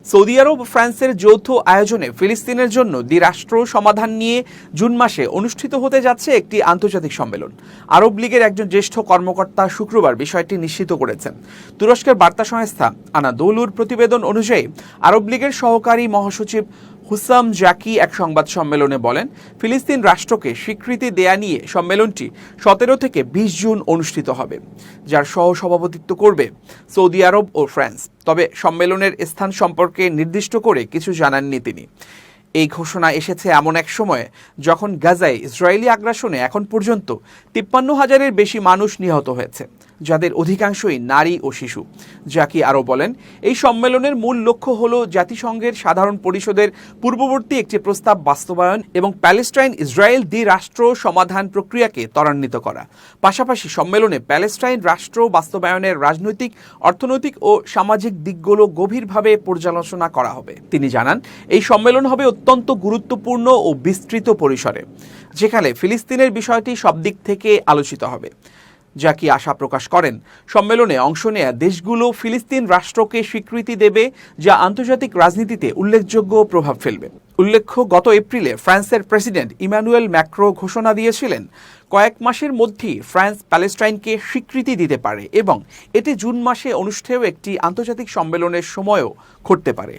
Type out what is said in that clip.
Saudi আরব ও ফ্রান্সের যৌথ আয়োজনে ফিলিস্তিনের জন্য দ্বিরাষ্ট্র সমাধান নিয়ে জুন মাসে অনুষ্ঠিত হতে যাচ্ছে একটি আন্তর্জাতিক সম্মেলন। আরব লীগের একজন জ্যেষ্ঠ কর্মকর্তা শুক্রবার বিষয়টি নিশ্চিত করেছেন। তুরস্কের বার্তা সংস্থা আনাদোলুর প্রতিবেদন অনুযায়ী আরব লীগের সহকারী মহাসচিব হুসাম জাকি এক সংবাদ সম্মেলনে বলেন, ফিলিস্তিন রাষ্ট্রকে স্বীকৃতি দেয়া নিয়ে সম্মেলনটি 17 থেকে 20 জুন অনুষ্ঠিত হবে, যার সহ-সভাপতিত্ব করবে সৌদি আরব ও ফ্রান্স। তবে সম্মেলনের স্থান সম্পর্কে নির্দিষ্ট করে কিছু জানাননি তিনি। এই ঘোষণা এসেছে এমন এক সময়ে যখন গাজায় ইসরায়েলি আগ্রাসনে এখন পর্যন্ত 53,000-এর বেশি মানুষ নিহত হয়েছে, যাদের অধিকাংশই নারী ও শিশু। জাকি আরও বলেন, এই সম্মেলনের মূল লক্ষ্য হল জাতিসংঘের সাধারণ পরিষদের পূর্ববর্তী একটি প্রস্তাব বাস্তবায়ন এবং প্যালেস্টাইন ইসরায়েল দ্বিরাষ্ট্র সমাধান প্রক্রিয়াকে ত্বরান্বিত করা। পাশাপাশি সম্মেলনে প্যালেস্টাইন রাষ্ট্র বাস্তবায়নের রাজনৈতিক, অর্থনৈতিক ও সামাজিক দিকগুলো গভীরভাবে পর্যালোচনা করা হবে। তিনি জানান, এই সম্মেলন হবে অত্যন্ত গুরুত্বপূর্ণ ও বিস্তৃত পরিসরে, যেখানে ফিলিস্তিনের বিষয়টি সব দিক থেকে আলোচিত হবে। জাকি আশা প্রকাশ করেন, সম্মেলনে অংশ নেয়া দেশগুলো ফিলিস্তিন রাষ্ট্রকে স্বীকৃতি দেবে, যা আন্তর্জাতিক রাজনীতিতে উল্লেখযোগ্য প্রভাব ফেলবে। উল্লেখ্য, গত এপ্রিলে ফ্রান্সের প্রেসিডেন্ট ইমানুয়েল ম্যাক্রো ঘোষণা দিয়েছিলেন, কয়েক মাসের মধ্যেই ফ্রান্স প্যালেস্টাইনকে স্বীকৃতি দিতে পারে এবং এটি জুন মাসে অনুষ্ঠেয় একটি আন্তর্জাতিক সম্মেলনের সময়ও ঘটতে পারে।